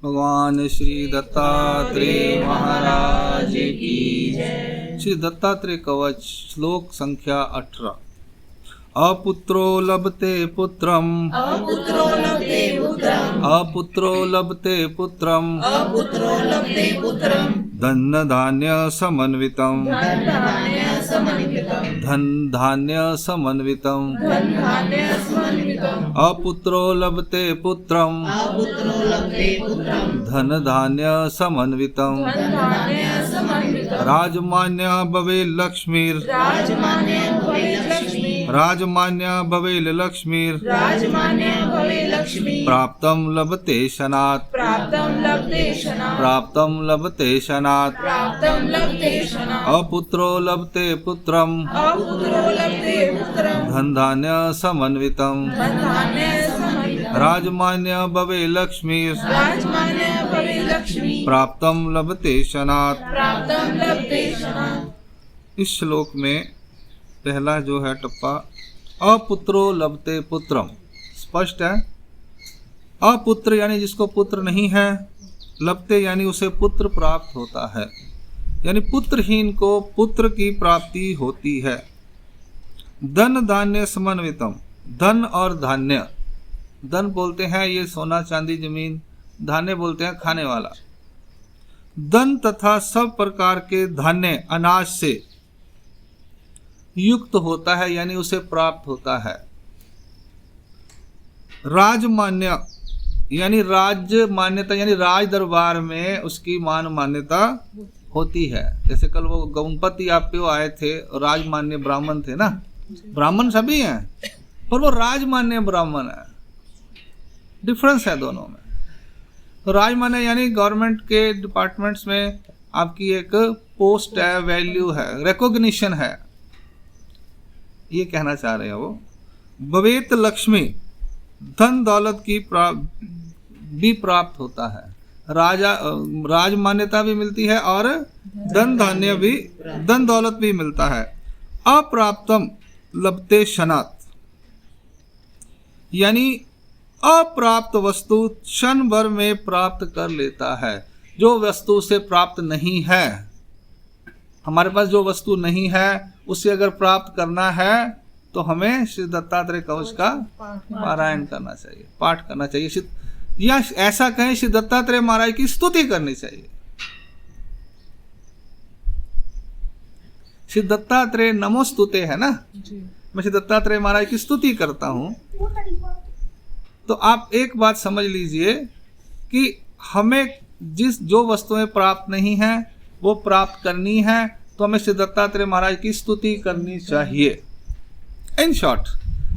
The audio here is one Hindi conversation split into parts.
भगवान श्री दत्तात्रेय महाराज की जय। श्री दत्तात्रेय कवच श्लोक संख्या 18। अपुत्रो लभते पुत्रम, अपुत्रो लभते पुत्रम, अपुत्रो लभते पुत्रम, अपुत्रो लभते पुत्रम, धन धान्य समन्वितम, धन धान्य समन्वितम, धन धान्य समन्वितम, धन धान्य समन्वितम, अपुत्रो लभते पुत्रम, अपुत्रो लभते पुत्रम, धन धान्य समन्वितम, धन धान्य समन्वितम, राजमान्य भवे लक्ष्मीर, राजमान्य भवे लक्ष्मी, राजमान्य भवेल लक्ष्मीर, राजमान्य भवे लक्ष्मी, प्राप्तम लभते शनात्, प्राप्तं लभते शनात्, प्राप्तम लभते शनात्, प्राप्तं लभते शनात्, अपुत्रो लभते पुत्रम, अपुत्रो लभते पुत्रं, धन धान्य समन्वितम, धन धान्य समन्वितम्, राजमान्य भवे लक्ष्मीर, राजमान्य भवे लक्ष्मी, प्राप्तम लभते शनात्। प्राप्तं लभते शनात्। इस श्लोक में पहला जो है टप्पा, अपुत्रो लभते पुत्रम, स्पष्ट है। अपुत्र यानी जिसको पुत्र नहीं है, लभते यानी उसे पुत्र प्राप्त होता है, यानी पुत्रहीन को पुत्र की प्राप्ति होती है। धन धान्य समन्वितम, धन और धान्य, धन बोलते हैं ये सोना चांदी जमीन, धान्य बोलते हैं खाने वाला। धन तथा सब प्रकार के धान्य अनाज से युक्त होता है, यानी उसे प्राप्त होता है। राजमान्य यानी राज्य मान्यता, यानी राज दरबार में उसकी मान मान्यता होती है। जैसे कल वो गणपति आप पे आए थे, राजमान्य ब्राह्मण थे ना, ब्राह्मण सभी हैं पर वो राजमान्य ब्राह्मण है, डिफरेंस है दोनों में। तो राजमान्य यानी गवर्नमेंट के डिपार्टमेंट्स में आपकी एक पोस्ट है, वैल्यू है, रिकॉग्निशन है, ये कहना चाह रहे हैं वो। भवेत लक्ष्मी, धन दौलत की भी प्राप्त होता है, राज मान्यता भी मिलती है और धन धान्य भी, धन दौलत भी मिलता है। अप्राप्तम लभते शनात्, यानी अप्राप्त वस्तु क्षण भर में प्राप्त कर लेता है। जो वस्तु से प्राप्त नहीं है, हमारे पास जो वस्तु नहीं है उसे अगर प्राप्त करना है तो हमें श्री दत्तात्रेय कवच का पारायण करना चाहिए, पाठ करना चाहिए, या ऐसा कहें श्री दत्तात्रेय महाराज की स्तुति करनी चाहिए। श्री दत्तात्रेय नमोस्तुते है ना, मैं श्री दत्तात्रेय महाराज की स्तुति करता हूं। तो आप एक बात समझ लीजिए कि हमें जो वस्तुएं प्राप्त नहीं है वो प्राप्त करनी है, तो हमें श्री दत्तात्रेय महाराज की स्तुति करनी चाहिए। इन शॉर्ट,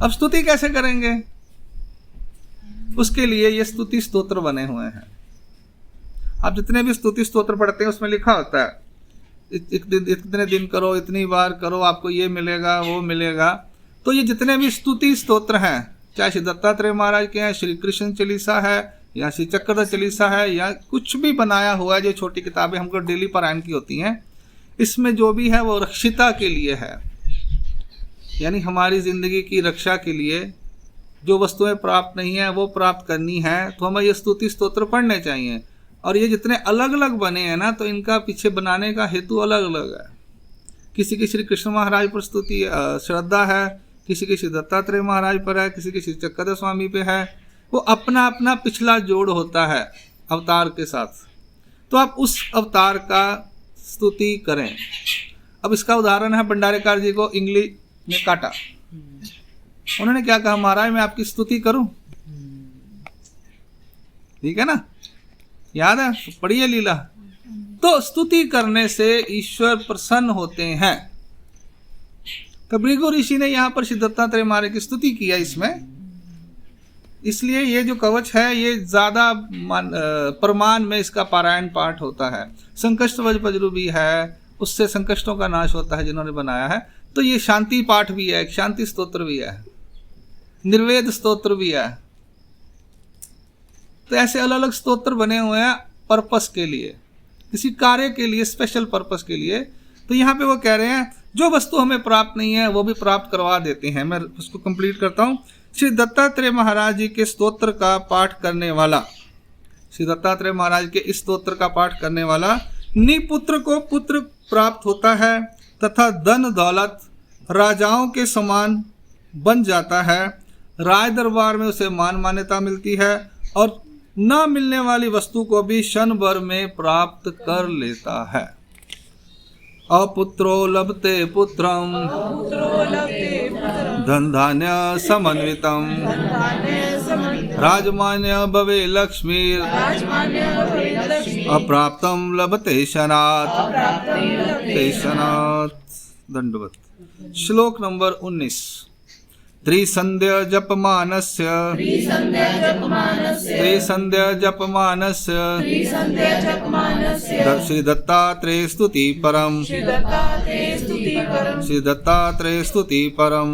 अब स्तुति कैसे करेंगे, उसके लिए ये स्तुति स्तोत्र बने हुए हैं। आप जितने भी स्तुति स्तोत्र पढ़ते हैं उसमें लिखा होता है इतने दिन करो, इतनी बार करो, आपको ये मिलेगा वो मिलेगा। तो ये जितने भी स्तुति स्तोत्र हैं, चाहे श्री दत्तात्रेय महाराज के हैं, श्री कृष्ण चालीसा है या श्री चक्रधर चालीसा है, या कुछ भी बनाया हुआ है, जो छोटी किताबें हमको डेली पारायण की होती हैं, इसमें जो भी है वो रक्षिता के लिए है, यानी हमारी जिंदगी की रक्षा के लिए। जो वस्तुएं प्राप्त नहीं है वो प्राप्त करनी है, तो हमें ये स्तुति स्तोत्र पढ़ने चाहिए। और ये जितने अलग अलग बने हैं ना, तो इनका पीछे बनाने का हेतु अलग अलग है। किसी की श्री कृष्ण महाराज पर स्तुति श्रद्धा है, किसी की श्री दत्तात्रेय महाराज पर है, किसी की श्री चक्रधर स्वामी पे है। वो अपना अपना पिछला जोड़ होता है अवतार के साथ, तो आप उस अवतार का स्तुति करें। अब इसका उदाहरण है, भंडारेकार जी को इंगली ने काटा, उन्होंने क्या कहा, महाराज मैं आपकी स्तुति करूं, ठीक है ना, याद है, पढ़िए लीला। तो स्तुति करने से ईश्वर प्रसन्न होते हैं। तो भृगु ऋषि ने यहाँ पर श्री दत्तात्रेय महाराज की स्तुति किया इसमें, इसलिए ये जो कवच है ये ज्यादा प्रमाण में इसका पारायण पाठ होता है। संकष्ट वज्रपजरू भी है, उससे संकष्टों का नाश होता है जिन्होंने बनाया है। तो ये शांति पाठ भी है, शांति स्तोत्र भी है, निर्वेद स्तोत्र भी है। तो ऐसे अलग अलग स्तोत्र बने हुए हैं पर्पस के लिए, किसी कार्य के लिए, स्पेशल पर्पस के लिए। तो यहाँ पे वो कह रहे हैं जो वस्तु हमें प्राप्त नहीं है वो भी प्राप्त करवा देते हैं। मैं उसको कंप्लीट करता हूँ। श्री दत्तात्रेय महाराज जी के स्तोत्र का पाठ करने वाला श्री दत्तात्रेय महाराज के इस स्तोत्र का पाठ करने वाला निपुत्र को पुत्र प्राप्त होता है तथा धन दौलत राजाओं के समान बन जाता है। राय दरबार में उसे मान मान्यता मिलती है और न मिलने वाली वस्तु को भी क्षण भर में प्राप्त कर लेता है। अपुत्रो लभते पुत्रम धन धान्य समन्वितम राजमान्य भवे लक्ष्मी अप्राप्तम लभते शनात्। दंडवत। श्लोक नंबर 19। त्रिसंध्य जपमानस्य श्री दत्तात्रेय स्तुति परम। श्री दत्तात्रेय स्तुति परम।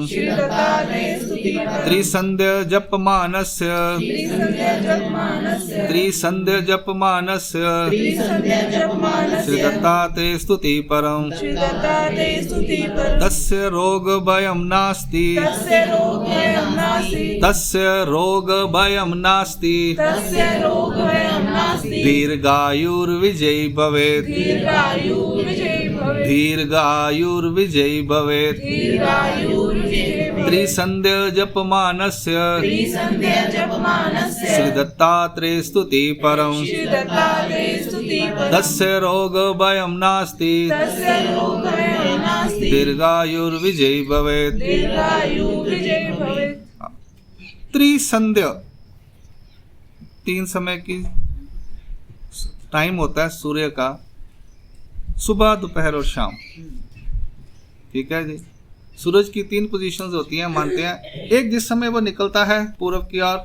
त्रिसंध्य जपमानस्य श्री दत्तात्रेय स्तुति परम। तस्य रोग भयं नास्ति दीर्घायुर्विजयी भवेत्। त्रिसंध्य जपमानस्य श्री दत्तात्रेय स्तुति परम। तस्य रोग भयं नास्ति दीर्घायुर्विजयी भवेत्। त्रिसंध्य 3 समय की टाइम होता है सूर्य का, सुबह दोपहर और शाम। ठीक है जी। सूरज की 3 पोजीशंस होती हैं, मानते हैं। एक जिस समय वो निकलता है पूर्व की ओर,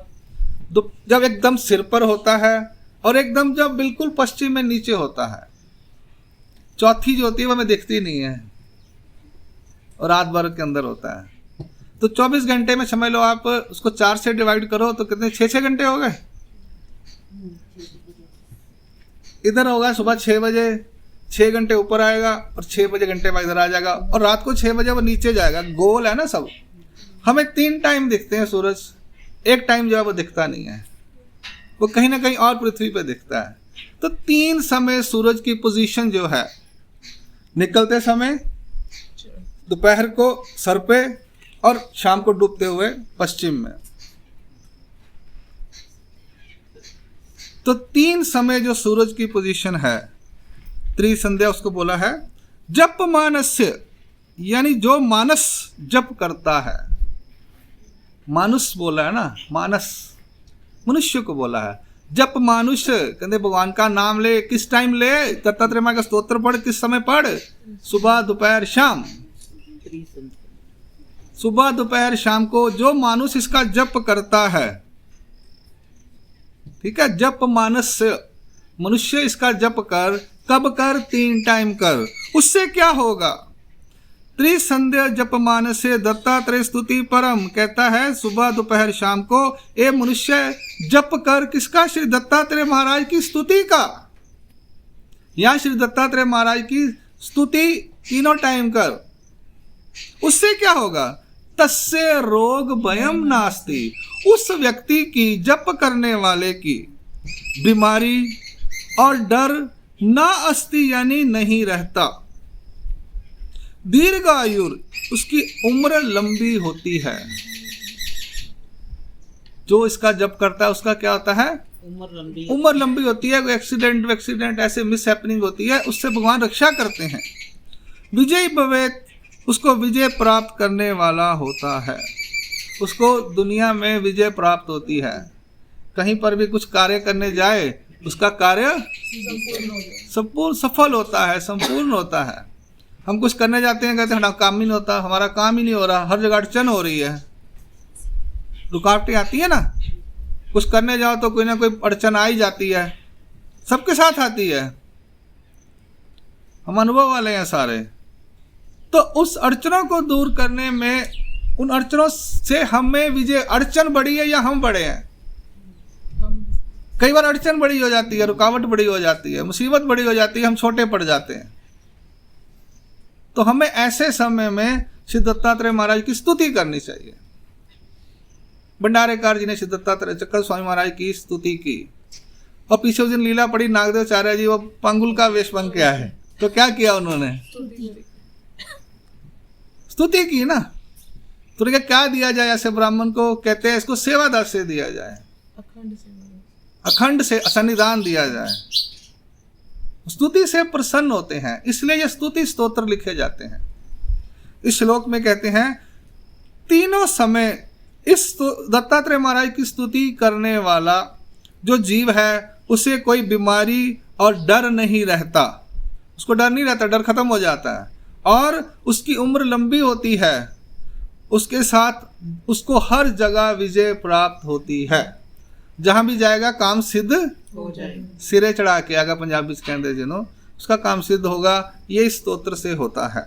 जब एकदम सिर पर होता है, और एकदम जब बिल्कुल पश्चिम में नीचे होता है। चौथी जो होती है वो हमें दिखती नहीं है और रात भर के अंदर होता है। तो 24 घंटे में समझ लो आप उसको 4 से डिवाइड करो तो कितने 6 घंटे हो गए। इधर होगा सुबह 6 बजे, 6 घंटे ऊपर आएगा और 6 बजे घंटे बाद इधर आ जाएगा, और रात को 6 बजे वो नीचे जाएगा। गोल है ना सब। हमें 3 टाइम दिखते हैं सूरज, एक टाइम जो है वो दिखता नहीं है, वो कहीं ना कहीं और पृथ्वी पे दिखता है। तो 3 समय सूरज की पोजीशन जो है, निकलते समय, दोपहर को सर पे, और शाम को डूबते हुए पश्चिम में। तो 3 समय जो सूरज की पोजीशन है, त्रिसंध्या उसको बोला है। जप मानस्य, यानी जो मानस जप करता है। मानुष बोला है ना, मानस मनुष्य को बोला है। जप मानुष, कहते भगवान का नाम ले। किस टाइम ले? दत्तात्रेय माँ का स्तोत्र पढ़। किस समय पढ़? सुबह दोपहर शाम। सुबह दोपहर शाम को जो मानुष इसका जप करता है, ठीक है, जप मानस्य, मनुष्य इसका जप कर। कब कर? 3 टाइम कर। उससे क्या होगा? त्रिसंध्य जप मानस्य दत्तात्रेय स्तुति परम, कहता है सुबह दोपहर शाम को ए मनुष्य जप कर। किसका? श्री दत्तात्रेय महाराज की स्तुति का। या श्री दत्तात्रेय महाराज की स्तुति 3 टाइम कर। उससे क्या होगा? तस्य रोग भयम नास्ति, उस व्यक्ति की, जप करने वाले की बीमारी और डर ना अस्ति, यानी नहीं रहता। दीर्घायुर, उसकी उम्र लंबी होती है। जो इसका जप करता है उसका क्या होता है? उम्र लंबी होती है। एक्सीडेंट ऐसे मिस हैपनिंग होती है, उससे भगवान रक्षा करते हैं। विजय भवेत, उसको विजय प्राप्त करने वाला होता है। उसको दुनिया में विजय प्राप्त होती है। कहीं पर भी कुछ कार्य करने जाए, उसका कार्य संपूर्ण सफल होता है, संपूर्ण होता है। हम कुछ करने जाते हैं, कहते हैं काम ही नहीं होता, हमारा काम ही नहीं हो रहा, हर जगह अड़चन हो रही है, रुकावटें आती है ना। कुछ करने जाओ तो कोई ना कोई अड़चन आ ही जाती है, सबके साथ आती है, हम अनुभव वाले हैं सारे। तो उस अड़चनों को दूर करने में, उन अड़चनों से हमें विजय, अड़चन बड़ी है या हम बड़े हैं? कई बार अड़चन बड़ी हो जाती है, रुकावट बड़ी हो जाती है, मुसीबत बड़ी हो जाती है, हम छोटे पड़ जाते हैं। तो हमें ऐसे समय में श्री दत्तात्रेय महाराज की स्तुति करनी चाहिए। भंडारेकार जी ने श्री दत्तात्रेय चक्र स्वामी महाराज की स्तुति की और पीछे उस दिन लीला पड़ी, नागदेवाचार्य जी वो पंगुल का वेश बन के आए, तो क्या किया उन्होंने? स्तुति की ना। तो क्या दिया जाए ऐसे ब्राह्मण को? कहते हैं इसको सेवादार से दिया जाए, अखंड से सन्निधान दिया जाए, स्तुति से प्रसन्न होते हैं, इसलिए ये स्तुति स्तोत्र लिखे जाते हैं। इस श्लोक में कहते हैं तीनों समय इस दत्तात्रेय महाराज की स्तुति करने वाला जो जीव है उसे कोई बीमारी और डर नहीं रहता, उसको डर नहीं रहता, डर खत्म हो जाता है, और उसकी उम्र लंबी होती है, उसके साथ उसको हर जगह विजय प्राप्त होती है, जहां भी जाएगा काम सिद्ध हो जाएगा। सिरे चढ़ा के आगा, पंजाबी से कहते जिन्हों, उसका काम सिद्ध होगा। ये स्तोत्र से होता है।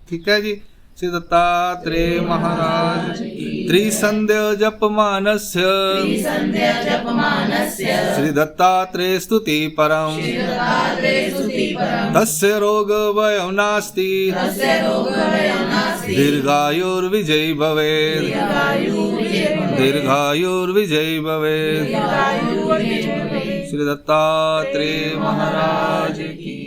ठीक है जी। श्री दत्तात्रेय महाराज त्रिसंध्य जपमानस्य श्री दत्तात्रेय स्तुति परम तस्य रोग वयो नास्ति दीर्घायुर्विजयी भवेत् दीर्घायुर्विजयी भवेत्। श्री दत्तात्रेय महाराज की